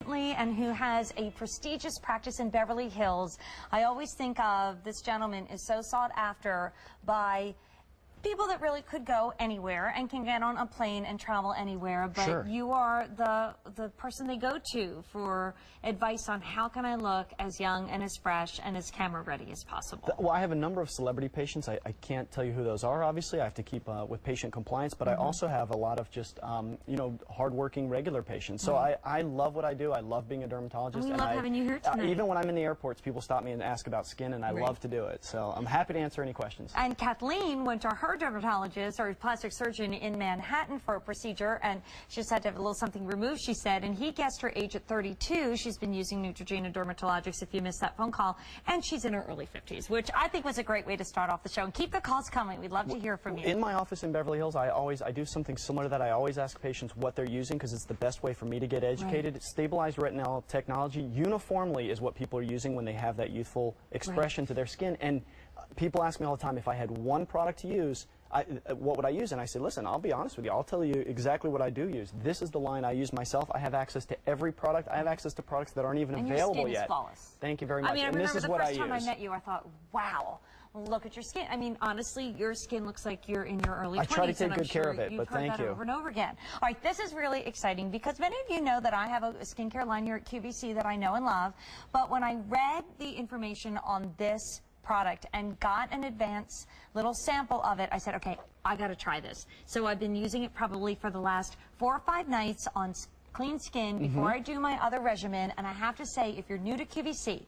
And who has a prestigious practice in Beverly Hills. I always think of this gentleman is so sought after by people that really could go anywhere and can get on a plane and travel anywhere, but Sure. You are the person they go to for advice on how can I look as young and as fresh and as camera ready as possible. Well, I have a number of celebrity patients. I can't tell you who those are, obviously. I have to keep with patient compliance, but I also have a lot of just, you know, hardworking regular patients. So I love what I do. I love being a dermatologist. And we love having you here tonight. Even when I'm in the airports, people stop me and ask about skin, and I love to do it. So I'm happy to answer any questions. And Kathleen went to her dermatologist or plastic surgeon in Manhattan for a procedure, and she just had to have a little something removed, she said, and he guessed her age at 32. She's been using Neutrogena Dermatologics, if you missed that phone call, and she's in her early 50s, which I think was a great way to start off the show. And keep the calls coming. We'd love to hear from you. In my office in Beverly Hills, I do something similar to that. I always ask patients what they're using because it's the best way for me to get educated. Right. Stabilized retinol technology uniformly is what people are using when they have that youthful expression to their skin. And people ask me all the time, if I had one product to use, what would I use? And I say, listen, I'll be honest with you. I'll tell you exactly what I do use. This is the line I use myself. I have access to every product. I have access to products that aren't even available your skin yet. Is flawless. Thank you very much. I mean, I remember this is the what first time use. I met you, I thought, wow, look at your skin. I mean, honestly, your skin looks like you're in your early 20s. I try to take good care of it, but thank you. Over and over again. All right, this is really exciting because many of you know that I have a skincare line here at QVC that I know and love. But when I read the information on this product and got an advance little sample of it, I said, okay, I got to try this. So I've been using it probably for the last 4 or 5 nights on clean skin before I do my other regimen. And I have to say, if you're new to QVC,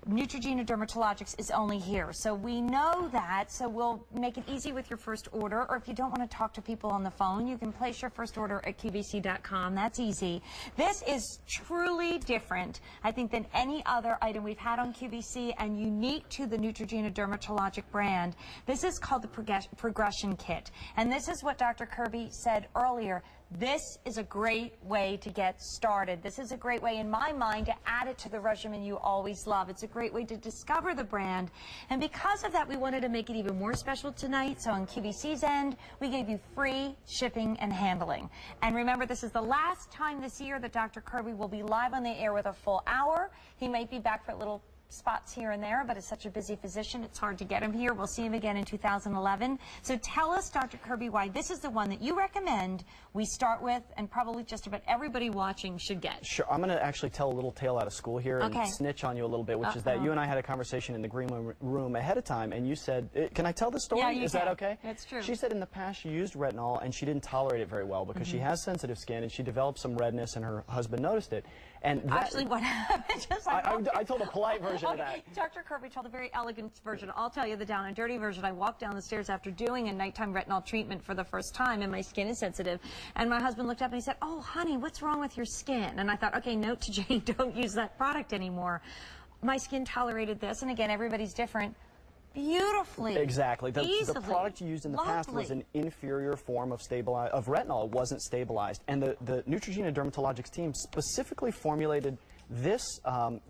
Neutrogena Dermatologics is only here. So we know that, so we'll make it easy with your first order, or if you don't want to talk to people on the phone, you can place your first order at QVC.com. That's easy. This is truly different, I think, than any other item we've had on QVC and unique to the Neutrogena Dermatologic brand. This is called the Progression Kit. And this is what Dr. Kirby said earlier. This is a great way to get started. This is a great way, in my mind, to add it to the regimen you always love. It's a great way to discover the brand. And because of that, we wanted to make it even more special tonight. So on QVC's end, we gave you free shipping and handling. And remember, this is the last time this year that Dr. Kirby will be live on the air with a full hour. He might be back for little spots here and there, but as such a busy physician, it's hard to get him here. We'll see him again in 2011. So tell us, Dr. Kirby, why this is the one that you recommend we start with and probably just about everybody watching should get. Sure. I'm going to actually tell a little tale out of school here and snitch on you a little bit, which is that you and I had a conversation in the green room ahead of time, and you said, can I tell this story? Yeah, you is can. that okay? That's true. She said in the past she used retinol and she didn't tolerate it very well because she has sensitive skin and she developed some redness and her husband noticed it. And that, actually, what happened? I told a polite version of that. Dr. Kirby told a very elegant version. I'll tell you the down and dirty version. I walked down the stairs after doing a nighttime retinol treatment for the first time, and my skin is sensitive. And my husband looked up and he said, "Oh, honey, what's wrong with your skin?" And I thought, okay, note to Jane, don't use that product anymore. My skin tolerated this, and again, everybody's different. Beautifully. Exactly. The product you used in the past was an inferior form of retinol. It wasn't stabilized. And the Neutrogena Dermatologics team specifically formulated this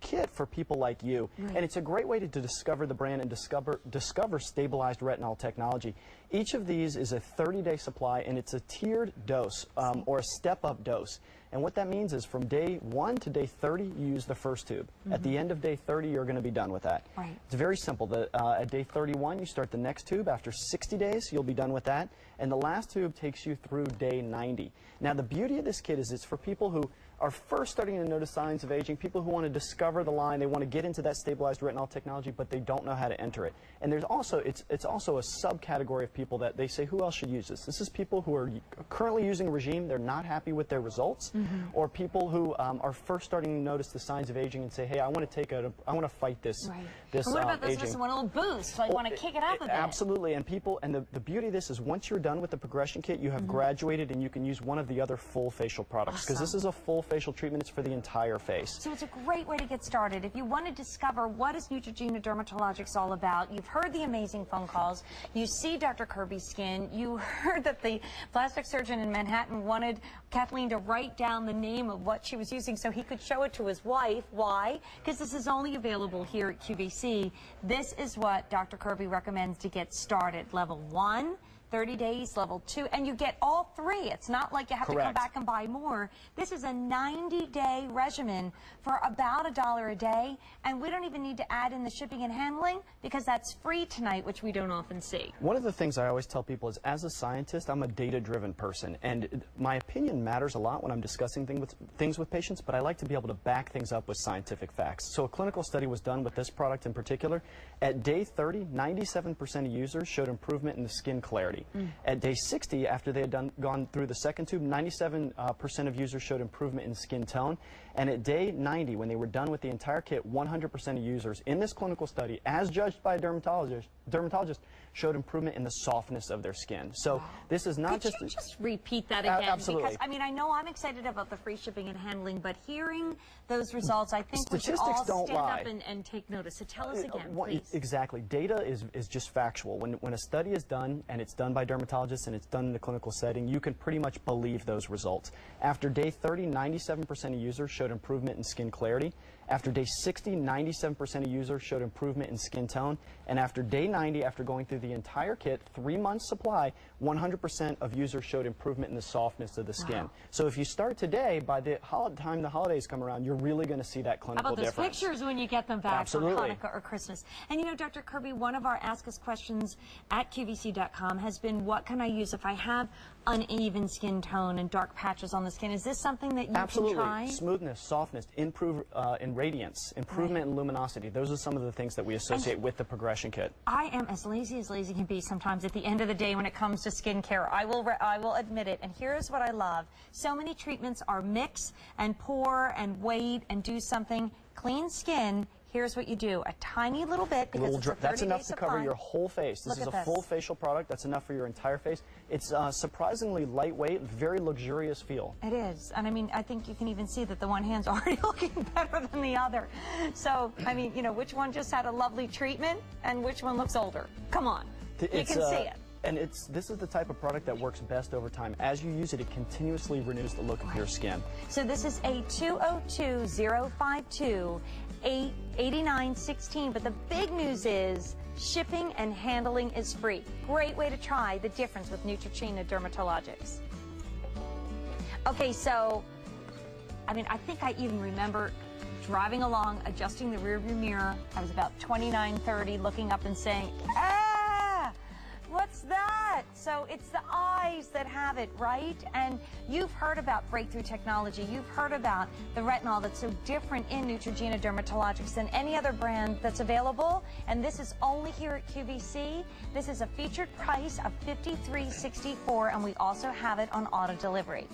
kit for people like you. And it's a great way to discover the brand and discover stabilized retinol technology. Each of these is a 30-day supply, and it's a tiered dose or a step-up dose. And what that means is from day 1 to day 30, you use the first tube. At the end of day 30, you're going to be done with that. It's very simple. At day 31, you start the next tube. After 60 days, you'll be done with that. And the last tube takes you through day 90. Now, the beauty of this kit is it's for people who are first starting to notice signs of aging, people who want to discover the line, they want to get into that stabilized retinol technology, but they don't know how to enter it. And there's also, it's also a subcategory of people that they say, who else should use this? This is people who are currently using a regime, they're not happy with their results, or people who are first starting to notice the signs of aging and say, hey, I want to fight this, this what about those of us who want a little boost, like want to kick it up a bit? Absolutely, and the beauty of this is once you're done with the progression kit, you have graduated and you can use one of the other full facial products, because this is a full facial treatment. It's for the entire face. So it's a great way to get started. If you want to discover what is Neutrogena Dermatologics all about, you've heard the amazing phone calls, you see Dr. Kirby's skin, you heard that the plastic surgeon in Manhattan wanted Kathleen to write down the name of what she was using so he could show it to his wife. Why? Because this is only available here at QVC. This is what Dr. Kirby recommends to get started. Level 1 30 days, level 2, and you get all 3. It's not like you have to come Correct. back and buy more. This is a 90-day regimen for about $1 a day, and we don't even need to add in the shipping and handling because that's free tonight, which we don't often see. One of the things I always tell people is, as a scientist, I'm a data-driven person, and my opinion matters a lot when I'm discussing things with patients, but I like to be able to back things up with scientific facts. So a clinical study was done with this product in particular. At day 30, 97% of users showed improvement in the skin clarity. At day 60, after they had gone through the second tube, 97% of users showed improvement in skin tone. And at day 90, when they were done with the entire kit, 100% of users in this clinical study, as judged by a dermatologist, showed improvement in the softness of their skin. So this is not Could you just repeat that again? Absolutely. Because, I mean, I know I'm excited about the free shipping and handling, but hearing those results, I think we should Statistics all don't stand lie. up and take notice. So tell us again, please. Exactly. Data is just factual. When a study is done, and it's done by dermatologists, and it's done in the clinical setting, you can pretty much believe those results. After day 30, 97% of users showed improvement in skin clarity. After day 60, 97% of users showed improvement in skin tone. And after day 90, after going through the entire kit, 3 months supply, 100% of users showed improvement in the softness of the skin. So if you start today, by the time the holidays come around, you're really going to see that clinical How about those difference. pictures when you get them back Absolutely. for Hanukkah or Christmas? And you know, Dr. Kirby, one of our Ask Us questions at QVC.com has been, what can I use if I have uneven skin tone and dark patches on the skin? Is this something that you Absolutely. can try? Smoothness, softness, improve in radiance, improvement in luminosity. Those are some of the things that we associate with the progression kit. I am as lazy can be sometimes at the end of the day when it comes to skincare. I will admit it. And here's what I love. So many treatments are mix and pour and wait and do something. Clean skin. Here's what you do. A tiny little bit, because it's a 30-day That's enough to cover supply. your whole face. This is a full facial product. That's enough for your entire face. It's surprisingly lightweight, very luxurious feel. It is. And I mean, I think you can even see that the one hand's already looking better than the other. So, I mean, you know, which one just had a lovely treatment and which one looks older? Come on. You can see it. And this is the type of product that works best over time. As you use it, it continuously renews the look of your skin. So this is a 202-052-8916. But the big news is shipping and handling is free. Great way to try the difference with Neutrogena Dermatologics. Okay, so, I mean, I think I even remember driving along, adjusting the rearview mirror. I was about 29, 30, looking up and saying, ah! What's that? So it's the eyes that have it, right? And you've heard about breakthrough technology. You've heard about the retinol that's so different in Neutrogena Dermatologics than any other brand that's available. And this is only here at QVC. This is a featured price of $53.64, and we also have it on auto delivery.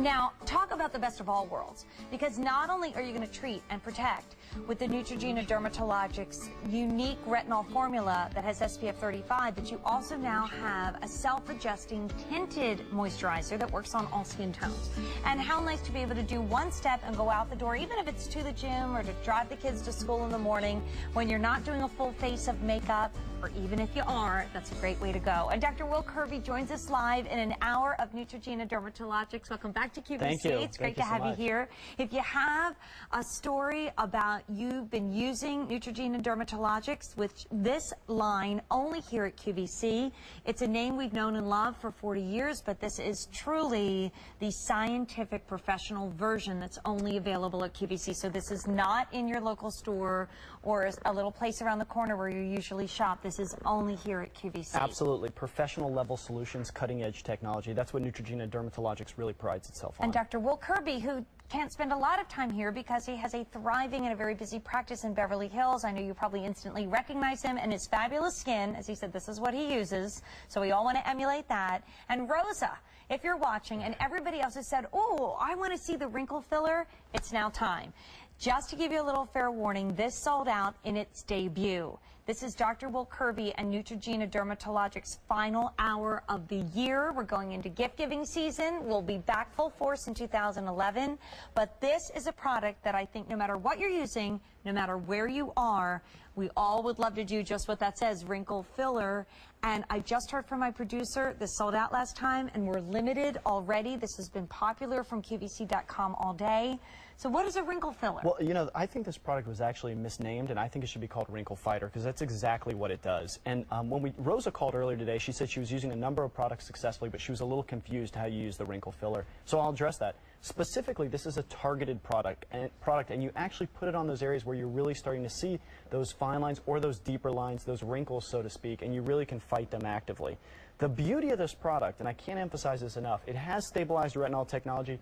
Now, talk about the best of all worlds, because not only are you going to treat and protect with the Neutrogena Dermatologics unique retinol formula that has SPF 35, but you also now have a self-adjusting tinted moisturizer that works on all skin tones. And how nice to be able to do one step and go out the door, even if it's to the gym or to drive the kids to school in the morning, when you're not doing a full face of makeup, or even if you are, that's a great way to go. And Dr. Will Kirby joins us live in an hour of Neutrogena Dermatologics. Welcome back to QVC. Thank you. It's great to have you here. If you have a story about you've been using Neutrogena Dermatologics with this line only here at QVC, it's a name we've known and loved for 40 years, but this is truly the scientific professional version that's only available at QVC. So this is not in your local store or a little place around the corner where you usually shop. This is only here at QVC. Absolutely. Professional level solutions, cutting edge technology. That's what Neutrogena Dermatologics really prides itself on. And Dr. Will Kirby, who can't spend a lot of time here because he has a thriving and a very busy practice in Beverly Hills. I know you probably instantly recognize him and his fabulous skin. As he said, this is what he uses. So we all want to emulate that. And Rosa, if you're watching, and everybody else has said, oh, I want to see the wrinkle filler, it's now time. Just to give you a little fair warning, this sold out in its debut. This is Dr. Will Kirby and Neutrogena Dermatologics' final hour of the year. We're going into gift-giving season. We'll be back full force in 2011. But this is a product that I think no matter what you're using, no matter where you are, we all would love to do just what that says, wrinkle filler. And I just heard from my producer, this sold out last time, and we're limited already. This has been popular from QVC.com all day. So what is a wrinkle filler? Well, you know, I think this product was actually misnamed, and I think it should be called Wrinkle Fighter, because that's exactly what it does. And when Rosa called earlier today, she said she was using a number of products successfully, but she was a little confused how you use the wrinkle filler. So I'll address that. Specifically, this is a targeted product, and you actually put it on those areas where you're really starting to see those fine lines or those deeper lines, those wrinkles, so to speak, and you really can fight them actively. The beauty of this product, and I can't emphasize this enough, it has stabilized retinol technology,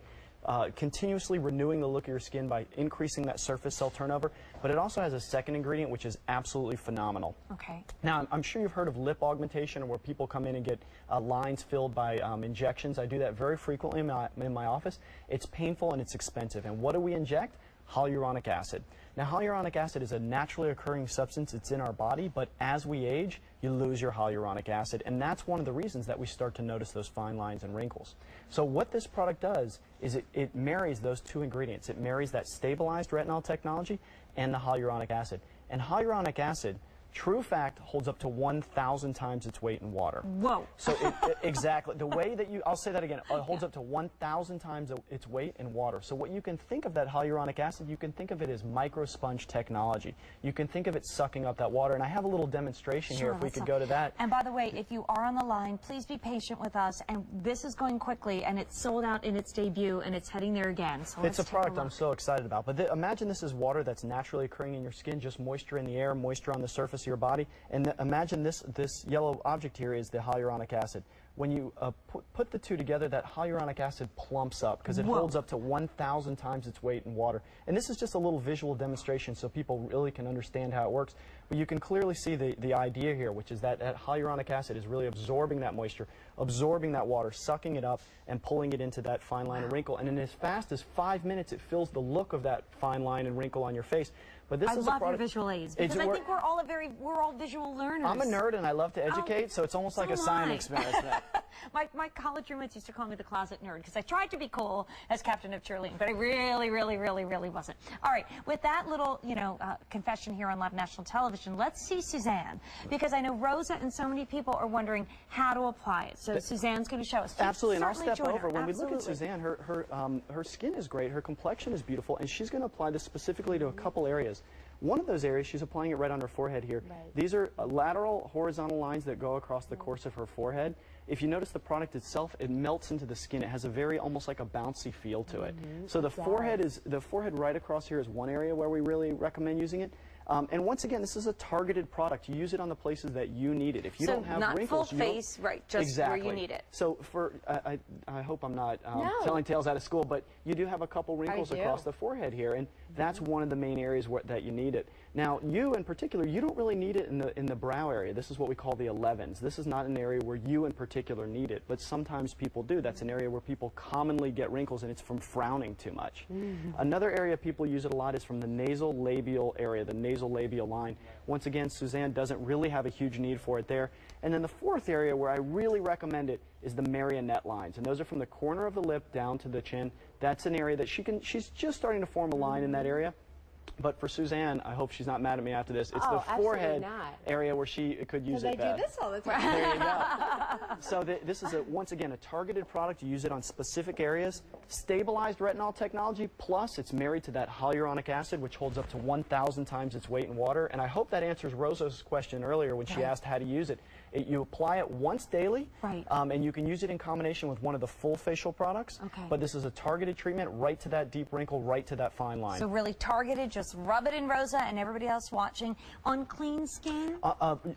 continuously renewing the look of your skin by increasing that surface cell turnover, but it also has a second ingredient which is absolutely phenomenal. Okay. Now, I'm sure you've heard of lip augmentation, where people come in and get lines filled by injections. I do that very frequently in my office. It's painful and it's expensive. And what do we inject? Hyaluronic acid. Now, hyaluronic acid is a naturally occurring substance. It's in our body, but as we age, you lose your hyaluronic acid, and that's one of the reasons that we start to notice those fine lines and wrinkles. So what this product does is it marries those two ingredients. It marries that stabilized retinol technology and the hyaluronic acid. And hyaluronic acid, true fact, holds up to 1,000 times its weight in water. Whoa. So exactly. The way that I'll say that again, it holds up to 1,000 times its weight in water. So what you can think of that hyaluronic acid, you can think of it as microsponge technology. You can think of it sucking up that water. And I have a little demonstration here if we could go to that. And by the way, if you are on the line, please be patient with us. And this is going quickly, and it's sold out in its debut, and it's heading there again. So it's a product I'm so excited about. But imagine this is water that's naturally occurring in your skin, just moisture in the air, moisture on the surface of your body. And imagine this yellow object here is the hyaluronic acid. When you put the two together, that hyaluronic acid plumps up because it holds up to 1,000 times its weight in water. And this is just a little visual demonstration so people really can understand how it works. But you can clearly see the idea here, which is that hyaluronic acid is really absorbing that moisture, absorbing that water, sucking it up, and pulling it into that fine line and wrinkle. And in as fast as 5 minutes, it fills the look of that fine line and wrinkle on your face. But this I is love a product, your visual aids because I think we're all visual learners. I'm a nerd and I love to educate, so it's almost like a science experiment. My college roommates used to call me the closet nerd because I tried to be cool as captain of cheerleading, but I really wasn't. All right, with that little, confession here on live national television, let's see Suzanne, because I know Rosa and so many people are wondering how to apply it. So Suzanne's going to show us. Absolutely, and I'll step over. When we look at Suzanne, her skin is great, her complexion is beautiful, and she's going to apply this specifically to a couple areas. One of those areas, she's applying it right on her forehead here. Right. These are lateral horizontal lines that go across the course of her forehead. If you notice the product itself, it melts into the skin. It has a very almost like a bouncy feel to it. So the forehead right across here is one area where we really recommend using it. And once again, this is a targeted product. You use it on the places that you need it. If you don't have wrinkles, full face, right? Just where you need it. So I hope I'm not telling tales out of school, but you do have a couple wrinkles across the forehead here, and that's one of the main areas that you need it. Now, you in particular, you don't really need it in the brow area. This is what we call the 11s. This is not an area where you in particular need it, but sometimes people do. That's an area where people commonly get wrinkles, and it's from frowning too much. Another area people use it a lot is from the nasal labial area, the nasal labial line. Once again, Suzanne doesn't really have a huge need for it there. And then the fourth area where I really recommend it is the marionette lines, and those are from the corner of the lip down to the chin. That's an area that she's just starting to form a line in that area. But for Suzanne, I hope she's not mad at me after this. It's the forehead area where she could use it. I do this all the time. There you go. So this is, once again, a targeted product. You use it on specific areas. Stabilized retinol technology, plus it's married to that hyaluronic acid, which holds up to 1,000 times its weight in water. And I hope that answers Rosa's question earlier when she asked how to use it. You apply it once daily, and you can use it in combination with one of the full facial products. But this is a targeted treatment right to that deep wrinkle, right to that fine line. So really targeted, just rub it in, Rosa, and everybody else watching. On clean skin?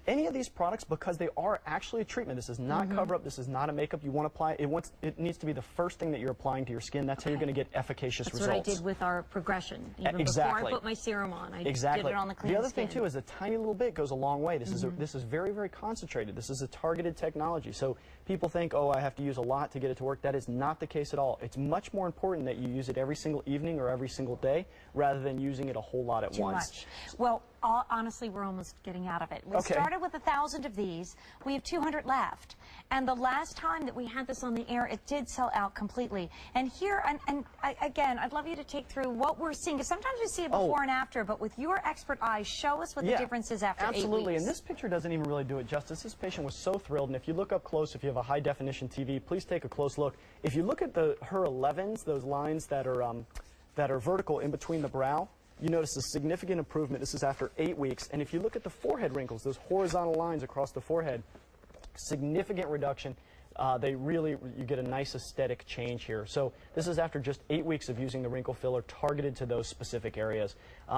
Any of these products, because they are actually a treatment. This is not cover-up. This is not a makeup. You want to apply it. It needs to be the first thing that you're applying to your skin. That's how you're going to get efficacious results. That's what I did with our progression. Even before I put my serum on, I did it on the clean skin. The other thing, too, is a tiny little bit goes a long way. This is very, very concentrated. This is a targeted technology. So people think, oh, I have to use a lot to get it to work. That is not the case at all. It's much more important that you use it every single evening or every single day rather than using it a whole lot at once. Too much. Well, honestly, we're almost getting out of it. We started with 1,000 of these. We have 200 left. And the last time that we had this on the air, it did sell out completely. And here, again, I'd love you to take through what we're seeing. Because sometimes we see it before and after, but with your expert eyes, show us what the difference is after 8 weeks. Absolutely, and this picture doesn't even really do it justice. This patient was so thrilled, and if you look up close, if you have a high-definition TV, please take a close look. If you look at her 11s, those lines that are vertical in between the brow, you notice a significant improvement. This is after 8 weeks. And if you look at the forehead wrinkles, those horizontal lines across the forehead, significant reduction. You get a nice aesthetic change here. So this is after just 8 weeks of using the wrinkle filler targeted to those specific areas.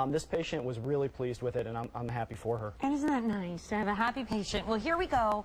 This patient was really pleased with it, and I'm happy for her. And isn't that nice to have a happy patient? Well, here we go.